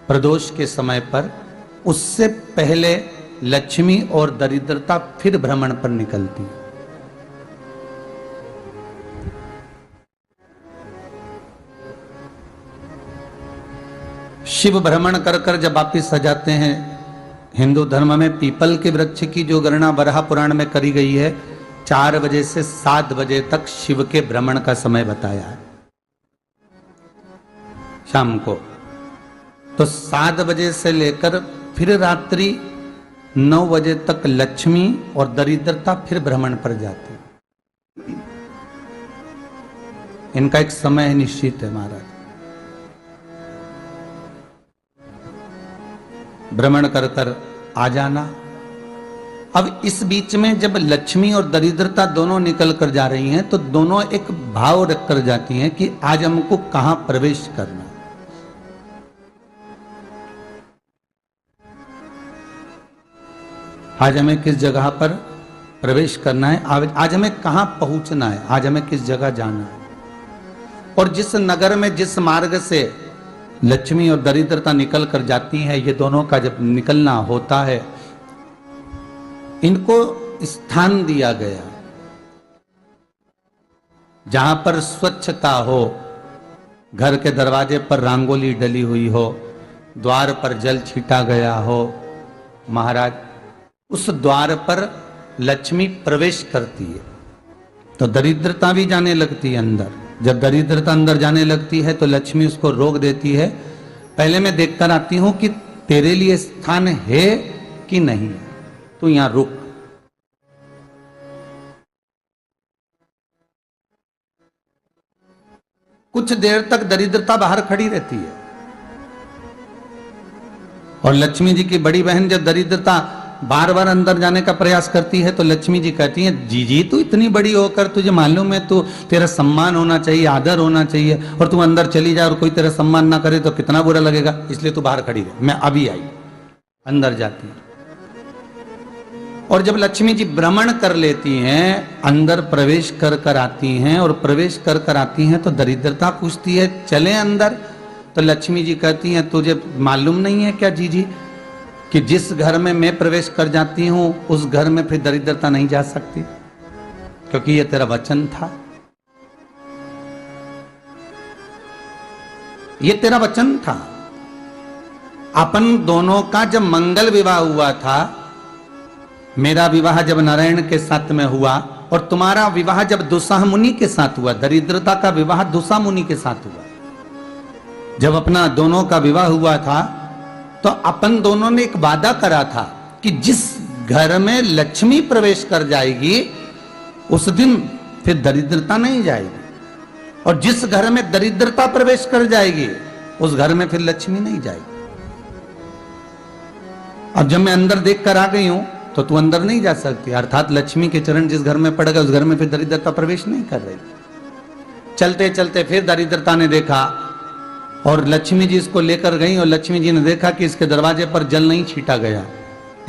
प्रदोष के समय पर, उससे पहले लक्ष्मी और दरिद्रता फिर भ्रमण पर निकलती है। शिव भ्रमण कर कर जब वापिस आ जाते हैं, हिंदू धर्म में पीपल के वृक्ष की जो गणना वराह पुराण में करी गई है, 4 बजे से 7 बजे तक शिव के भ्रमण का समय बताया है शाम को। तो 7 बजे से लेकर फिर रात्रि 9 बजे तक लक्ष्मी और दरिद्रता फिर भ्रमण पर जाती है। इनका एक समय निश्चित है महाराज। भ्रमण कर कर आ जाना। अब इस बीच में जब लक्ष्मी और दरिद्रता दोनों निकल कर जा रही हैं, तो दोनों एक भाव रख कर जाती हैं कि आज हमको कहां प्रवेश करना। आज हमें किस जगह पर प्रवेश करना है, आज हमें कहां पहुंचना है, आज हमें किस जगह जाना है। और जिस नगर में जिस मार्ग से लक्ष्मी और दरिद्रता निकल कर जाती है, ये दोनों का जब निकलना होता है, इनको स्थान दिया गया जहां पर स्वच्छता हो, घर के दरवाजे पर रंगोली डली हुई हो, द्वार पर जल छीटा गया हो। महाराज, उस द्वार पर लक्ष्मी प्रवेश करती है तो दरिद्रता भी जाने लगती है अंदर। जब दरिद्रता अंदर जाने लगती है तो लक्ष्मी उसको रोक देती है। पहले मैं देखकर आती हूं कि तेरे लिए स्थान है कि नहीं, तू यहां रुक। कुछ देर तक दरिद्रता बाहर खड़ी रहती है और लक्ष्मी जी की बड़ी बहन जब दरिद्रता बार बार अंदर जाने का प्रयास करती है तो लक्ष्मी जी कहती हैं, जी तू इतनी बड़ी होकर तुझे मालूम है, तू तेरा सम्मान होना चाहिए, आदर होना चाहिए, और तू अंदर चली जाए और कोई तेरा सम्मान ना करे तो कितना बुरा लगेगा, इसलिए तू बाहर खड़ी रहे, मैं अभी आई। अंदर जाती है और जब लक्ष्मी जी भ्रमण कर लेती हैं, अंदर प्रवेश कर कर आती हैं और प्रवेश कर कर आती हैं तो दरिद्रता पूछती है चले अंदर। तो लक्ष्मी जी कहती हैं, तुझे मालूम नहीं है क्या जी कि जिस घर में मैं प्रवेश कर जाती हूं उस घर में फिर दरिद्रता नहीं जा सकती, क्योंकि यह तेरा वचन था, यह तेरा वचन था। अपन दोनों का जब मंगल विवाह हुआ था, मेरा विवाह जब नारायण के साथ में हुआ और तुम्हारा विवाह जब दुस्साह मुनि के साथ हुआ, दरिद्रता का विवाह दुस्साह मुनि के साथ हुआ। जब अपना दोनों का विवाह हुआ था तो अपन दोनों ने एक वादा करा था कि जिस घर में लक्ष्मी प्रवेश कर जाएगी उस दिन फिर दरिद्रता नहीं जाएगी, और जिस घर में दरिद्रता प्रवेश कर जाएगी उस घर में फिर लक्ष्मी नहीं जाएगी। अब जब मैं अंदर देख कर आ गई हूं तो तू अंदर नहीं जा सकती, अर्थात लक्ष्मी के चरण जिस घर में पड़ गए उस घर में फिर दरिद्रता प्रवेश नहीं कर रही। चलते चलते फिर दरिद्रता ने देखा और लक्ष्मी जी इसको लेकर गई और लक्ष्मी जी ने देखा कि इसके दरवाजे पर जल नहीं छीटा गया,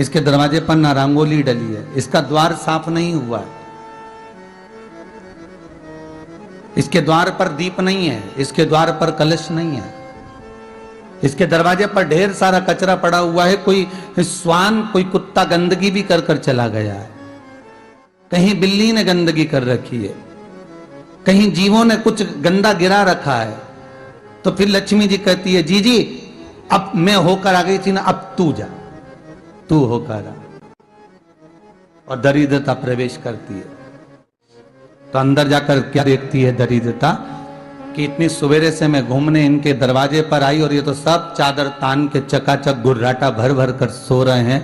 इसके दरवाजे पर ना रंगोली डली है, इसका द्वार साफ नहीं हुआ है, इसके द्वार पर दीप नहीं है, इसके द्वार पर कलश नहीं है, इसके दरवाजे पर ढेर सारा कचरा पड़ा हुआ है, कोई स्वान कोई कुत्ता गंदगी भी कर कर चला गया है, कहीं बिल्ली ने गंदगी कर रखी है, कहीं जीवों ने कुछ गंदा गिरा रखा है। तो फिर लक्ष्मी जी कहती है, जी अब मैं होकर आ गई थी ना, अब तू जा, तू होकर आ। और दरिद्रता प्रवेश करती है तो अंदर जाकर क्या देखती है दरिद्रता कि इतनी सवेरे से मैं घूमने इनके दरवाजे पर आई और ये तो सब चादर तान के चकाचक गुर्राटा भर भर कर सो रहे हैं।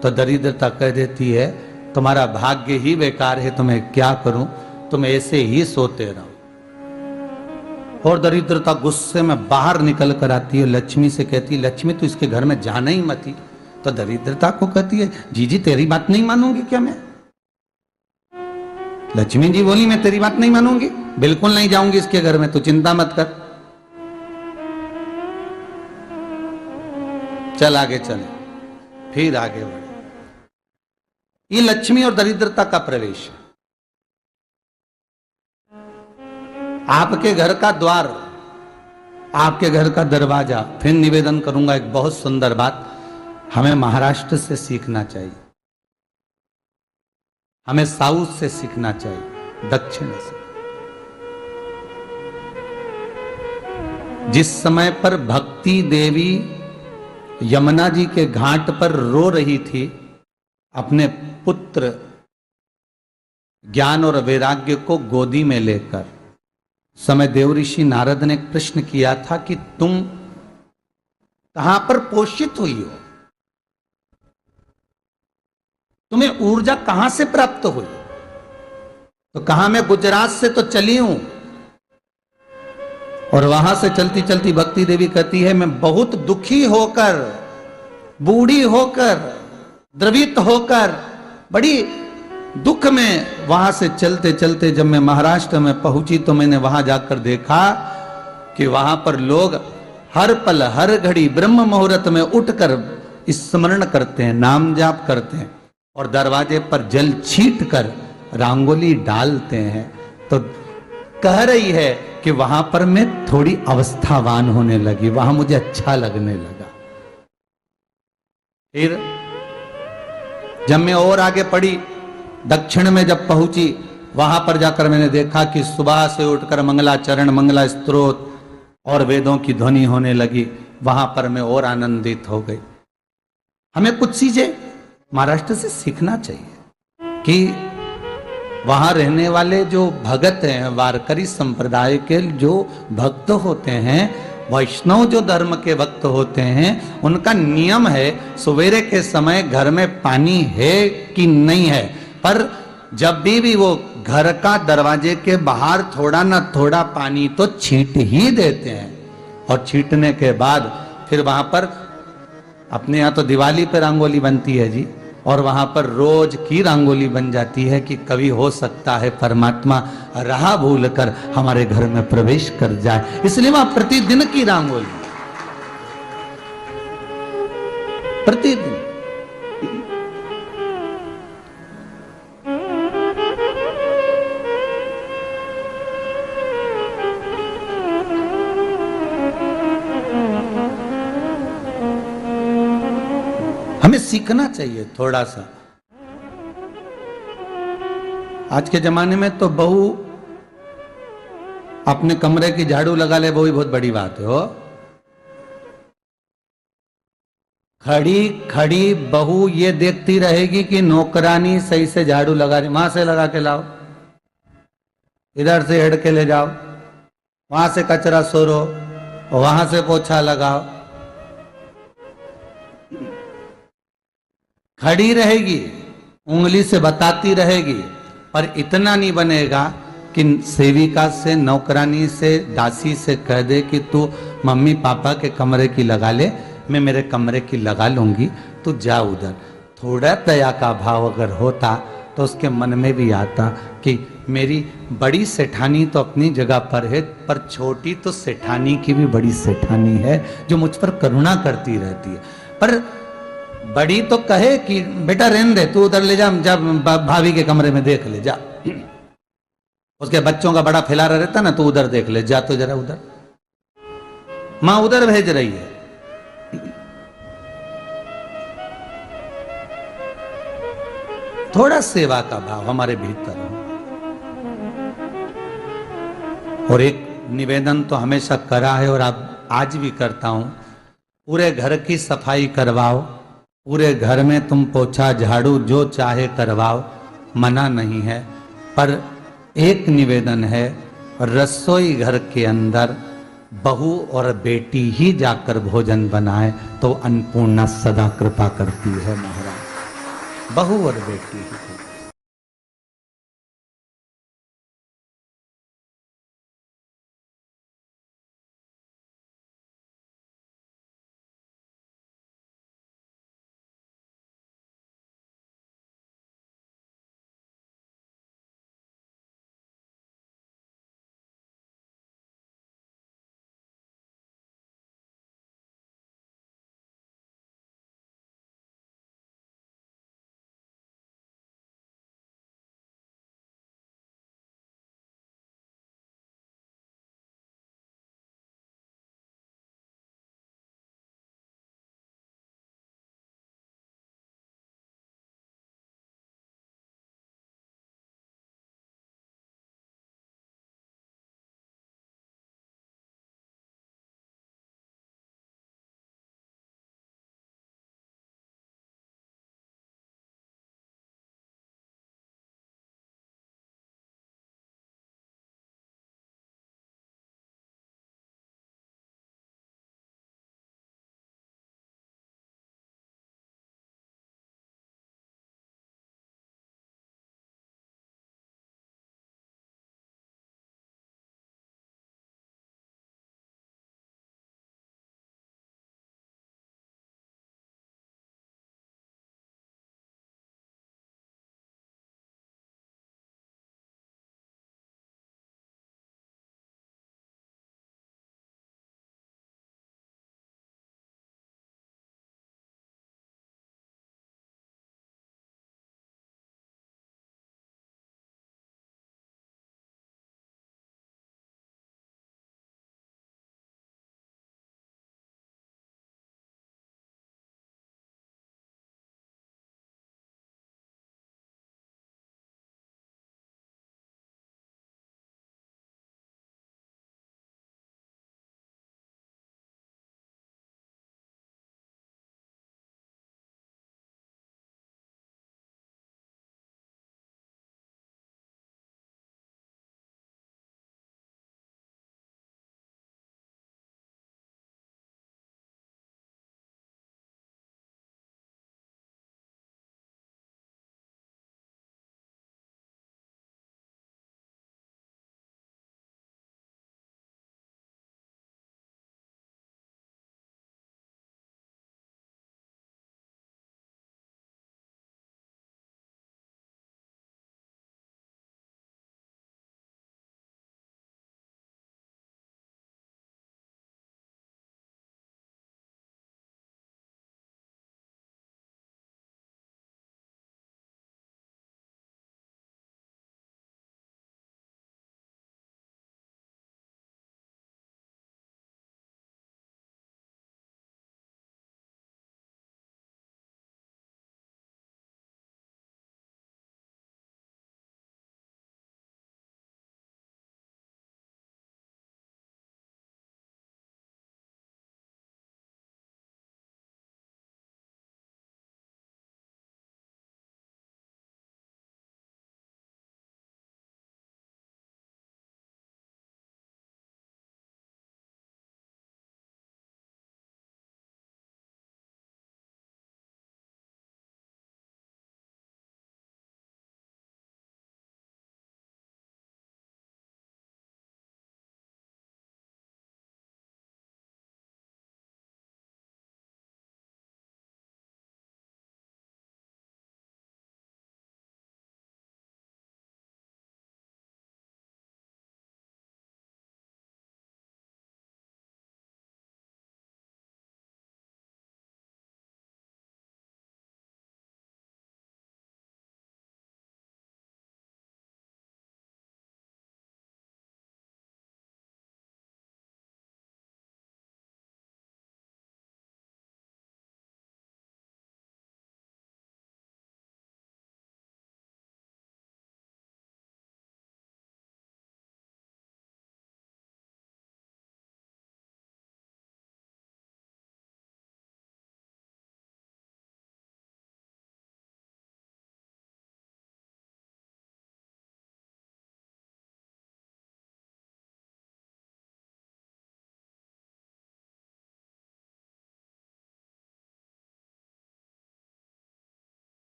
तो दरिद्रता कह देती है, तुम्हारा भाग्य ही बेकार है, तुम्हें क्या करूं, तुम ऐसे ही सोते रहो। और दरिद्रता गुस्से में बाहर निकल कर आती है, लक्ष्मी से कहती है, लक्ष्मी तू इसके घर में जाना ही मत ही। तो दरिद्रता को कहती है, जी तेरी बात नहीं मानूंगी क्या मैं? लक्ष्मी जी बोली, मैं तेरी बात नहीं मानूंगी, बिल्कुल नहीं जाऊंगी इसके घर में, तू चिंता मत कर, चल आगे चले। फिर आगे बढ़े। ये लक्ष्मी और दरिद्रता का प्रवेश है। आपके घर का द्वार आपके घर का दरवाजा। फिर निवेदन करूंगा एक बहुत सुंदर बात, हमें महाराष्ट्र से सीखना चाहिए, हमें साउथ से सीखना चाहिए, दक्षिण से। जिस समय पर भक्ति देवी यमुना जी के घाट पर रो रही थी अपने पुत्र ज्ञान और वैराग्य को गोदी में लेकर, समय देवऋषि नारद ने एक प्रश्न किया था कि तुम कहां पर पोषित हुई हो, तुम्हें ऊर्जा कहां से प्राप्त हुई? तो कहा मैं गुजरात से तो चली हूं। और वहां से चलती चलती भक्ति देवी कहती है मैं बहुत दुखी होकर, बूढ़ी होकर, द्रवित होकर, बड़ी दुख में वहां से चलते चलते जब मैं महाराष्ट्र में पहुंची तो मैंने वहां जाकर देखा कि वहां पर लोग हर पल हर घड़ी ब्रह्म मुहूर्त में उठकर स्मरण करते हैं, नाम जाप करते हैं और दरवाजे पर जल छीट कर रंगोली डालते हैं। तो कह रही है कि वहां पर मैं थोड़ी अवस्थावान होने लगी, वहां मुझे अच्छा लगने लगा। फिर जब मैं और आगे पड़ी, दक्षिण में जब पहुंची, वहां पर जाकर मैंने देखा कि सुबह से उठकर मंगलाचरण, मंगला स्तोत्र और वेदों की ध्वनि होने लगी। वहां पर मैं और आनंदित हो गई। हमें कुछ चीजें महाराष्ट्र से सीखना चाहिए कि वहां रहने वाले जो भगत हैं, वारकरी संप्रदाय के जो भक्त होते हैं, वैष्णव जो धर्म के भक्त होते हैं, उनका नियम है सवेरे के समय घर में पानी है कि नहीं है, पर जब भी वो घर का दरवाजे के बाहर थोड़ा ना थोड़ा पानी तो छींट ही देते हैं। और छींटने के बाद फिर वहां पर अपने यहाँ तो दिवाली पे रंगोली बनती है जी, और वहां पर रोज की रंगोली बन जाती है कि कभी हो सकता है परमात्मा राह भूल कर हमारे घर में प्रवेश कर जाए, इसलिए वहां प्रतिदिन की रंगोली, प्रतिदिन। हमें सीखना चाहिए थोड़ा सा। आज के जमाने में तो बहू अपने कमरे की झाड़ू लगा ले, वो ही बहुत बड़ी बात है। हो खड़ी खड़ी बहू ये देखती रहेगी कि नौकरानी सही से झाड़ू लगा रही, वहां से लगा के लाओ, इधर से हेड के ले जाओ, वहां से कचरा सोरो, वहां से पोछा लगाओ। खड़ी रहेगी, उंगली से बताती रहेगी, पर इतना नहीं बनेगा कि सेविका से, नौकरानी से, दासी से कह दे कि तू मम्मी पापा के कमरे की लगा ले, मैं मेरे कमरे की लगा लूंगी, तू जा उधर। थोड़ा दया का भाव अगर होता तो उसके मन में भी आता कि मेरी बड़ी सेठानी तो अपनी जगह पर है, पर छोटी तो सेठानी की भी बड़ी सेठानी है जो मुझ पर करुणा करती रहती है। पर बड़ी तो कहे कि बेटा रहने दे, तू उधर ले जा, जब भाभी के कमरे में देख ले जा, उसके बच्चों का बड़ा फैलारा रहता ना, तो उधर देख ले जा, तो जरा उधर मां उधर भेज रही है। थोड़ा सेवा का भाव हमारे भीतर हो। और एक निवेदन तो हमेशा करा है और अब आज भी करता हूं, पूरे घर की सफाई करवाओ, पूरे घर में तुम पोछा झाड़ू जो चाहे करवाओ, मना नहीं है। पर एक निवेदन है, रसोई घर के अंदर बहू और बेटी ही जाकर भोजन बनाए तो अन्नपूर्णा सदा कृपा करती है महाराज। बहू और बेटी ही।